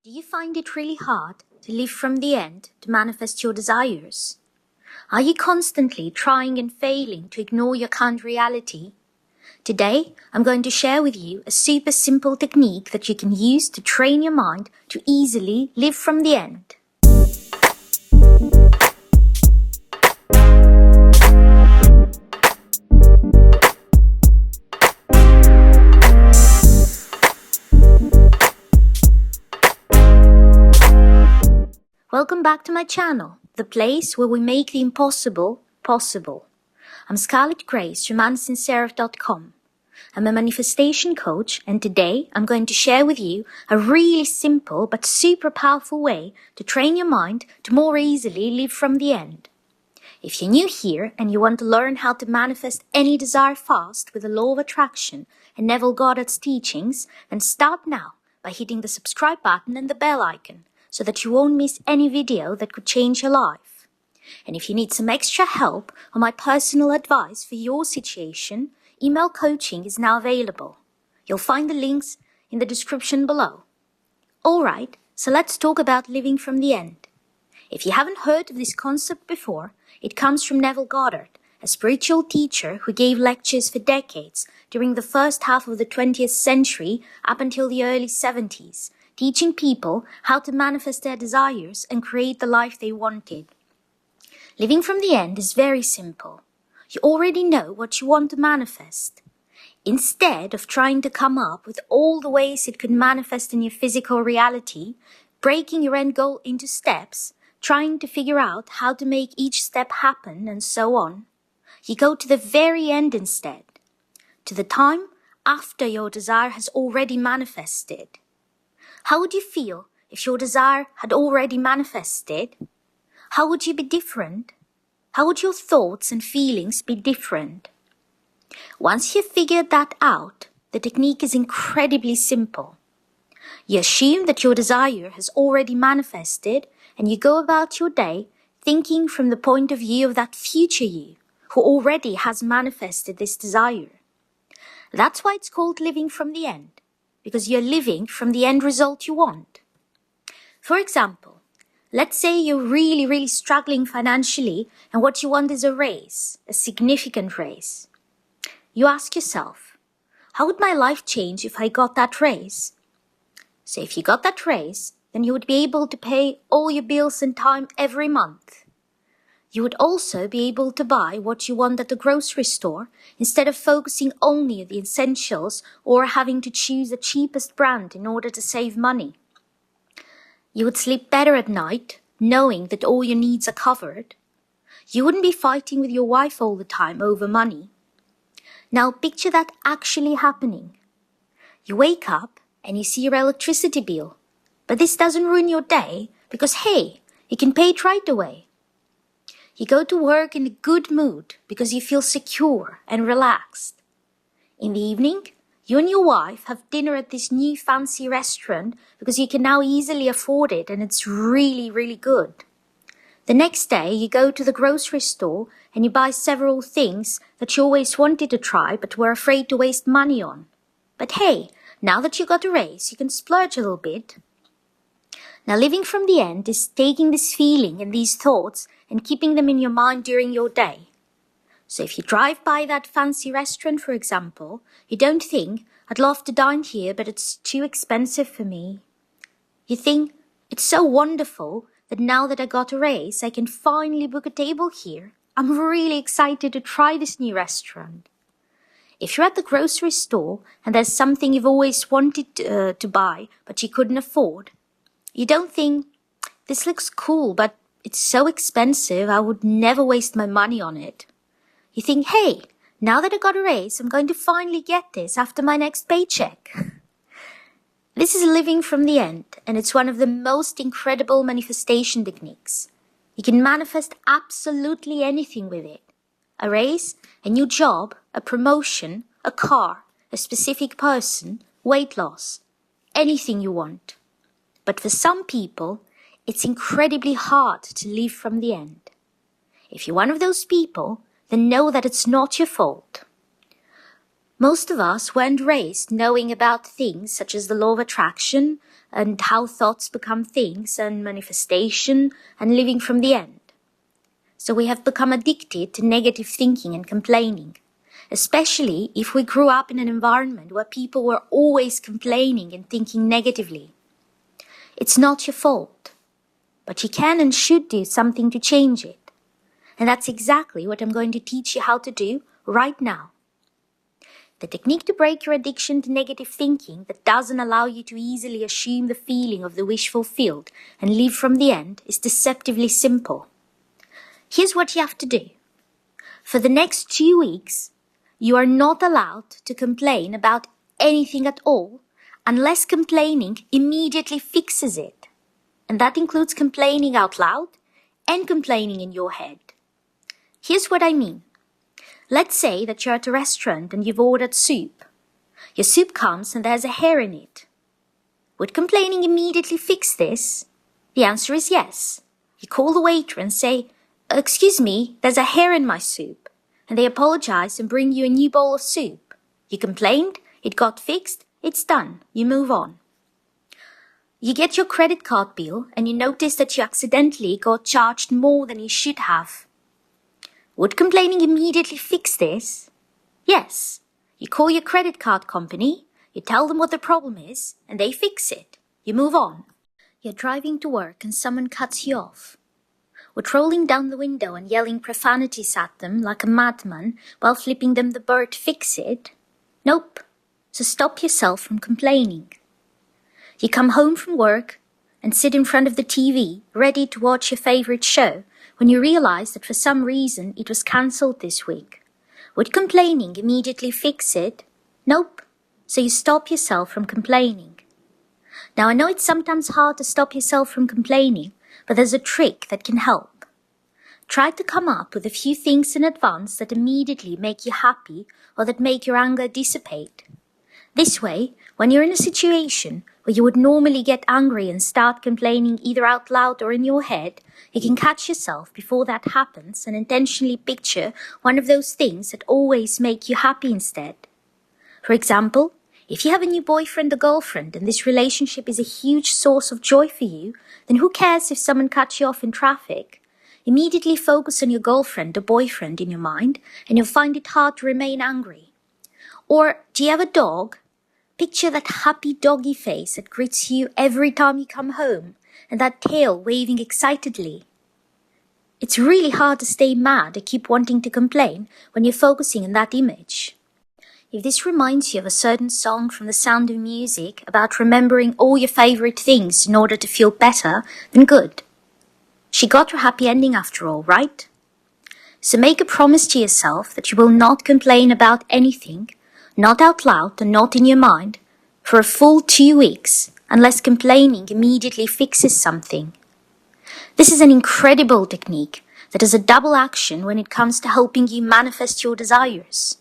Do you find it really hard to live from the end to manifest your desires? Are you constantly trying and failing to ignore your current reality? Today, I'm going to share with you a super simple technique that you can use to train your mind to easily live from the end. Welcome back to my channel, the place where we make the impossible possible. I'm Scarlett Grace from Seraph.com. I'm a manifestation coach, and today I'm going to share with you a really simple but super powerful way to train your mind to more easily live from the end. If you're new here and you want to learn how to manifest any desire fast with the law of attraction and Neville Goddard's teachings, then start now by hitting the subscribe button and the bell icon, so that you won't miss any video that could change your life. And if you need some extra help or my personal advice for your situation, email coaching is now available. You'll find the links in the description below. Alright, so let's talk about living from the end. If you haven't heard of this concept before, it comes from Neville Goddard, a spiritual teacher who gave lectures for decades during the first half of the 20th century up until the early 70s, teaching people how to manifest their desires and create the life they wanted. Living from the end is very simple. You already know what you want to manifest. Instead of trying to come up with all the ways it could manifest in your physical reality, breaking your end goal into steps, trying to figure out how to make each step happen and so on, you go to the very end instead, to the time after your desire has already manifested. How would you feel if your desire had already manifested? How would you be different? How would your thoughts and feelings be different? Once you've figured that out, the technique is incredibly simple. You assume that your desire has already manifested, and you go about your day thinking from the point of view of that future you, who already has manifested this desire. That's why it's called living from the end. Because you're living from the end result you want. For example, let's say you're really struggling financially and what you want is a raise, a significant raise. You ask yourself, how would my life change if I got that raise? So if you got that raise, then you would be able to pay all your bills in time every month. You would also be able to buy what you want at the grocery store instead of focusing only on the essentials or having to choose the cheapest brand in order to save money. You would sleep better at night, knowing that all your needs are covered. You wouldn't be fighting with your wife all the time over money. Now picture that actually happening. You wake up and you see your electricity bill, but this doesn't ruin your day because, hey, you can pay it right away. You go to work in a good mood because you feel secure and relaxed. In the evening, you and your wife have dinner at this new fancy restaurant because you can now easily afford it and it's really good. The next day, you go to the grocery store and you buy several things that you always wanted to try but were afraid to waste money on. But hey, now that you got a raise, you can splurge a little bit. Now, living from the end is taking this feeling and these thoughts and keeping them in your mind during your day. So if you drive by that fancy restaurant, for example, you don't think, I'd love to dine here, but it's too expensive for me. You think, it's so wonderful that now that I got a raise, I can finally book a table here. I'm really excited to try this new restaurant. If you're at the grocery store and there's something you've always wanted to buy, but you couldn't afford, you don't think, this looks cool, but it's so expensive, I would never waste my money on it. You think, hey, now that I got a raise, I'm going to finally get this after my next paycheck. This is living from the end, and it's one of the most incredible manifestation techniques. You can manifest absolutely anything with it. A raise, a new job, a promotion, a car, a specific person, weight loss, anything you want. But for some people, it's incredibly hard to live from the end. If you're one of those people, then know that it's not your fault. Most of us weren't raised knowing about things such as the law of attraction and how thoughts become things and manifestation and living from the end. So we have become addicted to negative thinking and complaining, especially if we grew up in an environment where people were always complaining and thinking negatively. It's not your fault, but you can and should do something to change it. And that's exactly what I'm going to teach you how to do right now. The technique to break your addiction to negative thinking that doesn't allow you to easily assume the feeling of the wish fulfilled and live from the end is deceptively simple. Here's what you have to do. For the next 2 weeks, you are not allowed to complain about anything at all unless complaining immediately fixes it. And that includes complaining out loud and complaining in your head. Here's what I mean. Let's say that you're at a restaurant and you've ordered soup. Your soup comes and there's a hair in it. Would complaining immediately fix this? The answer is yes. You call the waiter and say, "Excuse me, there's a hair in my soup." And they apologize and bring you a new bowl of soup. You complained, it got fixed, it's done. You move on. You get your credit card bill and you notice that you accidentally got charged more than you should have. Would complaining immediately fix this? Yes. You call your credit card company, you tell them what the problem is, and they fix it. You move on. You're driving to work and someone cuts you off. Would rolling down the window and yelling profanities at them like a madman while flipping them the bird fix it? Nope. So stop yourself from complaining. You come home from work and sit in front of the TV, ready to watch your favorite show, when you realize that for some reason it was cancelled this week. Would complaining immediately fix it? Nope. So you stop yourself from complaining. Now I know it's sometimes hard to stop yourself from complaining, but there's a trick that can help. Try to come up with a few things in advance that immediately make you happy or that make your anger dissipate. This way, when you're in a situation where you would normally get angry and start complaining either out loud or in your head, you can catch yourself before that happens and intentionally picture one of those things that always make you happy instead. For example, if you have a new boyfriend or girlfriend and this relationship is a huge source of joy for you, then who cares if someone cuts you off in traffic? Immediately focus on your girlfriend or boyfriend in your mind and you'll find it hard to remain angry. Or, do you have a dog? Picture that happy doggy face that greets you every time you come home, and that tail waving excitedly. It's really hard to stay mad or keep wanting to complain when you're focusing on that image. If this reminds you of a certain song from The Sound of Music about remembering all your favorite things in order to feel better, then good. She got her happy ending after all, right? So make a promise to yourself that you will not complain about anything, not out loud and not in your mind, for a full 2 weeks, unless complaining immediately fixes something. This is an incredible technique that has a double action when it comes to helping you manifest your desires.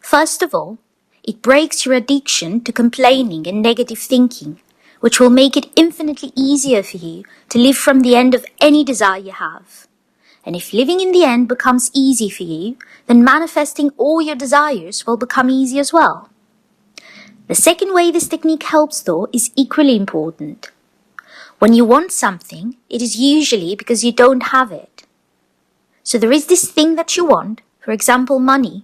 First of all, it breaks your addiction to complaining and negative thinking, which will make it infinitely easier for you to live from the end of any desire you have. And if living in the end becomes easy for you, then manifesting all your desires will become easy as well. The second way this technique helps, though, is equally important. When you want something, it is usually because you don't have it. So there is this thing that you want, for example, money,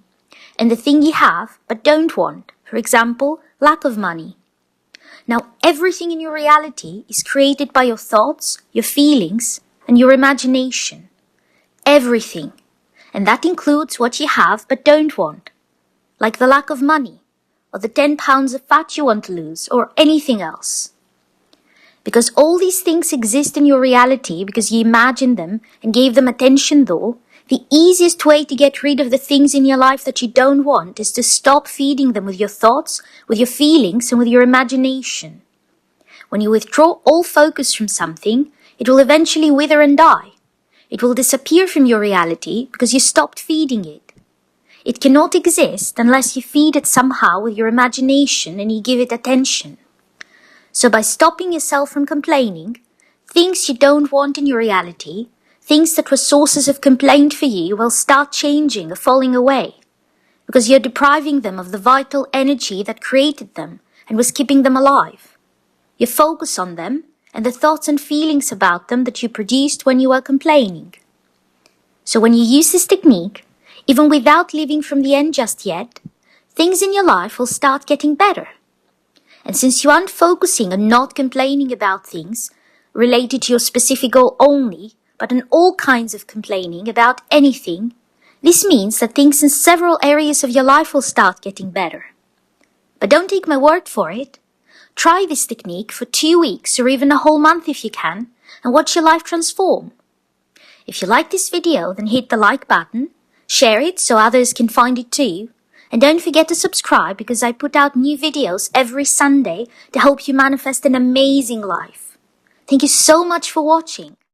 and the thing you have but don't want, for example, lack of money. Now, everything in your reality is created by your thoughts, your feelings, and your imagination. Everything. And that includes what you have but don't want, like the lack of money, or the 10 pounds of fat you want to lose, or anything else. Because all these things exist in your reality because you imagined them and gave them attention, though, the easiest way to get rid of the things in your life that you don't want is to stop feeding them with your thoughts, with your feelings, and with your imagination. When you withdraw all focus from something, it will eventually wither and die. It will disappear from your reality because you stopped feeding it. It cannot exist unless you feed it somehow with your imagination and you give it attention. So by stopping yourself from complaining, things you don't want in your reality, things that were sources of complaint for you, will start changing or falling away. because you're depriving them of the vital energy that created them and was keeping them alive. You focus on them and the thoughts and feelings about them that you produced when you were complaining. So when you use this technique, even without living from the end just yet, things in your life will start getting better. And since you aren't focusing on not complaining about things related to your specific goal only, but on all kinds of complaining about anything, this means that things in several areas of your life will start getting better. But don't take my word for it. Try this technique for 2 weeks or even a whole month if you can, and watch your life transform. If you like this video, then hit the like button, share it so others can find it too, and don't forget to subscribe because I put out new videos every Sunday to help you manifest an amazing life. Thank you so much for watching.